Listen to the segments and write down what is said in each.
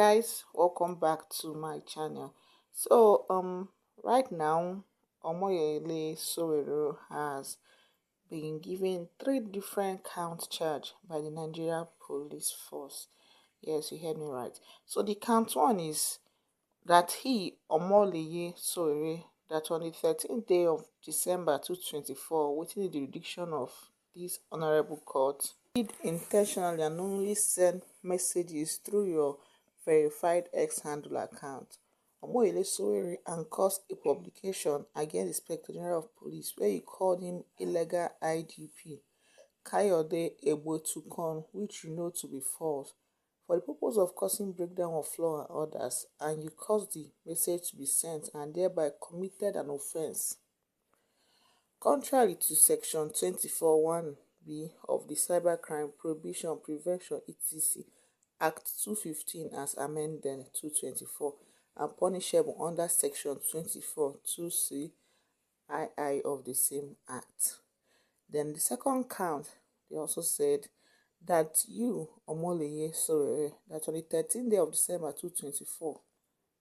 guys, welcome back to my channel. So right now Omoyele Sowore has been given 3 different count charge by the Nigeria Police Force. Yes, you heard me right. So the count one is that he, Omoyele Sowore, that on the 13th day of December 2024, within the jurisdiction of this honorable court, did intentionally and only send messages through your verified X-handle account, Omoyele Sowore, and caused a publication against the Inspector General of Police where you called him illegal IGP, Kayode Egbetokun, which you know to be false, for the purpose of causing breakdown of law and orders, and you caused the message to be sent and thereby committed an offence. Contrary to Section 24(1)(b) of the Cybercrime Prohibition, Prevention, etc. Act 215 as amended 224 and punishable under Section 24(2)(c) II of the same Act. Then the second count, they also said that you, Omoyele Sowore, that on the 13th day of December 2024,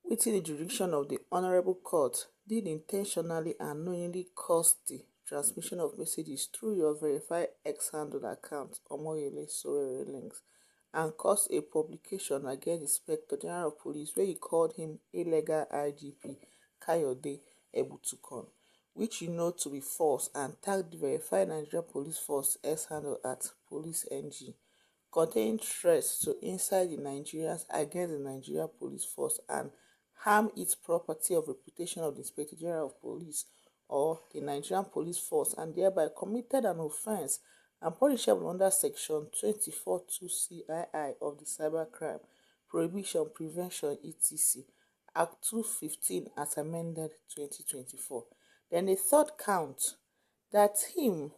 within the jurisdiction of the Honorable Court, did intentionally and knowingly cause the transmission of messages through your verified X-handle account, Omoyele Sowore links, and caused a publication against the Inspector General of Police where you called him illegal IGP Kayode Egbetokun, which you know to be false, and tagged the verified Nigeria Police Force X-handle at Police NG, containing threats to incite the Nigerians against the Nigeria Police Force and harm its property of reputation of the Inspector General of Police or the Nigerian Police Force, and thereby committed an offence and punishable under Section 24(2)(c) II of the Cybercrime Prohibition, Prevention, etc. Act 215 as amended 2024. Then the third count, that him,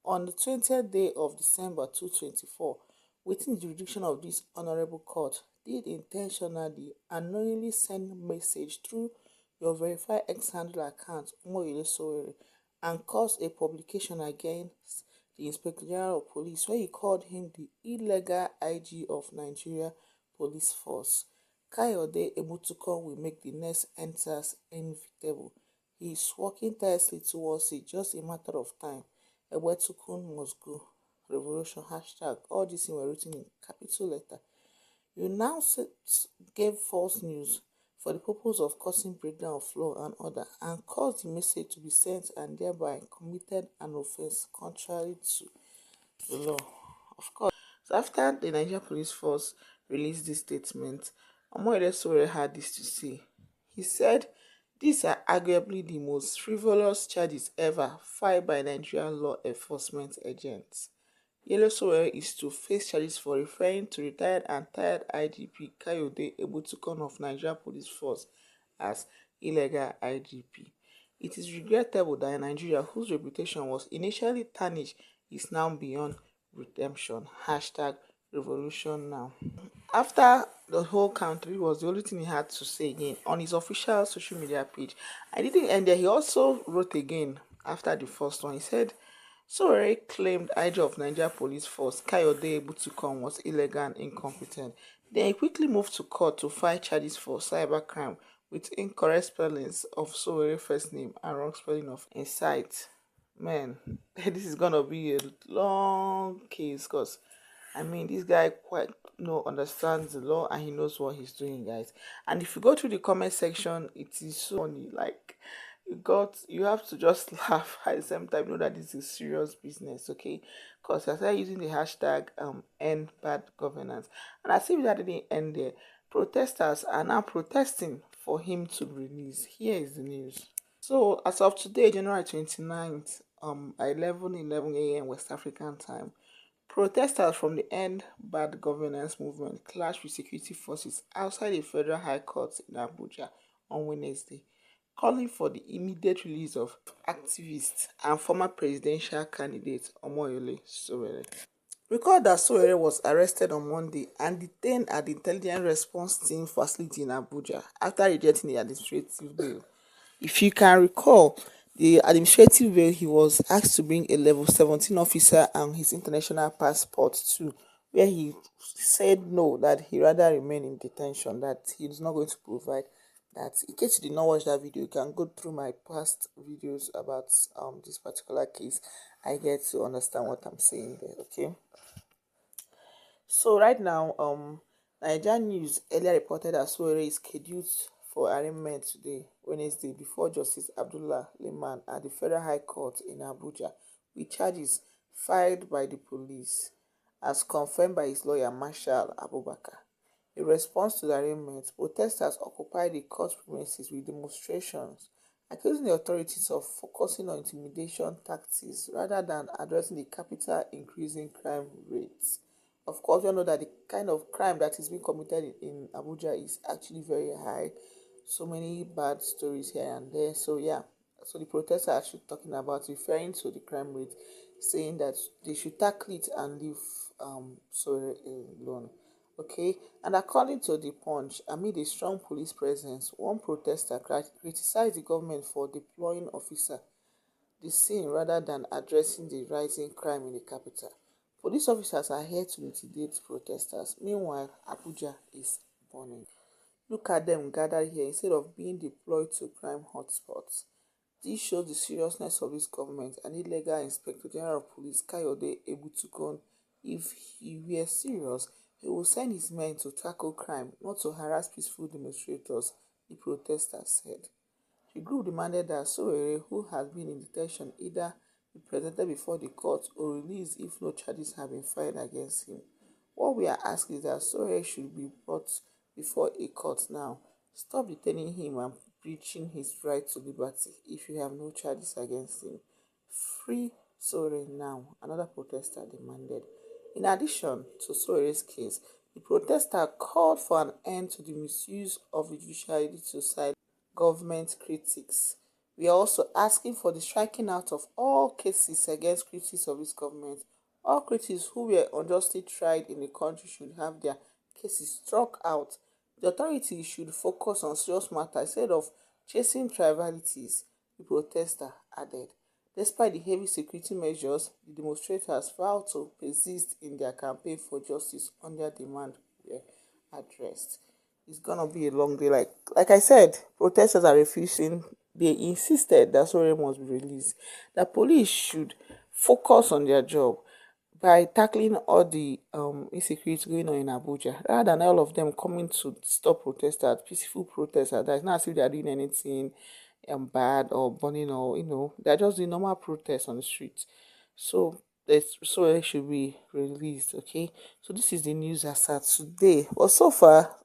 on the 20th day of December 2024, within the jurisdiction of this honorable court, did intentionally and knowingly send message through your verified X-handle account, Omoyele Sowore, and caused a publication against the Inspector General of Police where you called him the illegal IG of Nigeria Police Force. Kayode Egbetokun will make the next enters inevitable. He is working tirelessly towards it, just a matter of time. Egbetokun must go. Revolution hashtag. All these things were written in capital letter. You now gave false news for the purpose of causing breakdown of law and order, and caused the message to be sent and thereby committed an offence contrary to the law. Of course, so after the Nigerian Police Force released this statement, Omoyele Sowore had this to say. He said, "These are arguably the most frivolous charges ever filed by Nigerian law enforcement agents. Yele Sowore is to face charges for referring to retired and tired IGP Kayode Egbetokun of Nigeria Police Force as illegal IGP. It is regrettable that Nigeria, whose reputation was initially tarnished, is now beyond redemption. Hashtag revolution now." After the whole country was the only thing he had to say again on his official social media page. I didn't end there. He also wrote again after the first one. He said, Sowore claimed IG of Nigeria Police Force Kayode Egbetokun was illegal and incompetent. Then he quickly moved to court to file charges for cybercrime with incorrect spellings of Sowore's first name and wrong spelling of Insight. Man, this is gonna be a long case because this guy quite understands the law and he knows what he's doing, guys. And if you go through the comment section, it is so funny. Like you have to just laugh at the same time, know that this is serious business, okay? Because I started using the hashtag end bad governance, and I see that didn't end there. Protesters are now protesting for him to release. Here is the news. So as of today, January 29th, at 11 a.m. West African time, protesters from the End Bad Governance movement clashed with security forces outside the Federal High Court in Abuja on Wednesday, calling for the immediate release of activist and former presidential candidate Omoyele Sowore. Recall that Sowore was arrested on Monday and detained at the Intelligence Response Team facility in Abuja after rejecting the administrative bail. If you can recall, the administrative bail, he was asked to bring a level 17 officer and his international passport too, where he said no, that he rather remain in detention, that he is not going to provide. That in case you did not watch that video, you can go through my past videos about this particular case. I get to understand what I'm saying there. Okay. So right now, Nigerian News earlier reported that Sowore is scheduled for arraignment today, Wednesday, before Justice Abdullah Liman at the Federal High Court in Abuja, with charges filed by the police, as confirmed by his lawyer Marshal Abubakar. In response to the arraignment, protesters occupied the court premises with demonstrations, accusing the authorities of focusing on intimidation tactics rather than addressing the capital increasing crime rates. Of course, we all know that the kind of crime that is being committed in Abuja is actually very high. So many bad stories here and there. So yeah, so the protesters are actually talking about referring to the crime rate, saying that they should tackle it and leave Sowore alone. Okay, and according to the Punch, amid a strong police presence, one protester criticized the government for deploying officers the scene rather than addressing the rising crime in the capital. Police officers are here to intimidate protesters. Meanwhile, Abuja is burning. Look at them gathered here instead of being deployed to crime hotspots. This shows the seriousness of this government and illegal Inspector General of Police Kayode Egbetokun. If he were serious, he would send his men to tackle crime, not to harass peaceful demonstrators, the protesters said. The group demanded that Sowore, who has been in detention, either be presented before the court or released if no charges have been filed against him. What we are asking is that Sowore should be brought before a court now. Stop detaining him and breaching his right to liberty if you have no charges against him. Free Sowore now, another protester demanded. In addition to Sowore's case, the protester called for an end to the misuse of the judiciary to silence government critics. We are also asking for the striking out of all cases against critics of this government. All critics who were unjustly tried in the country should have their cases struck out. The authorities should focus on serious matters instead of chasing trivialities, the protester added. Despite the heavy security measures, the demonstrators vowed to persist in their campaign for justice on their demand were addressed. It's gonna be a long day. Like I said, protesters are refusing. They insisted that Sowore must be released. The police should focus on their job by tackling all the insecurity going on in Abuja, rather than all of them coming to stop protesters, peaceful protesters. That's not as if they are doing anything bad or burning, or they're just doing normal protests on the streets. So it should be released. Okay, so this is the news as at today. But so far,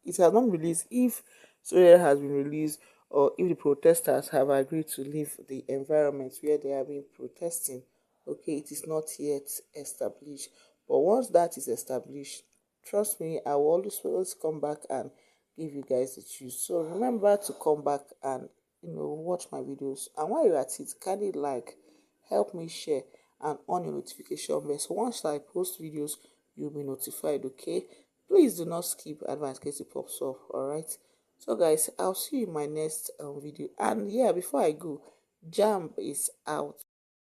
it has not released if Sowore has been released, or if the protesters have agreed to leave the environment where they have been protesting. Okay, it is not yet established, but once that is established, trust me, I will always come back and give you guys the truth. So remember to come back and watch my videos, and while you're at it, kindly help me share, and on your notification bell, so once I post videos, you'll be notified. Okay, please do not skip advice in case it pops up. All right, so guys, I'll see you in my next video. And yeah, before I go, Jam is out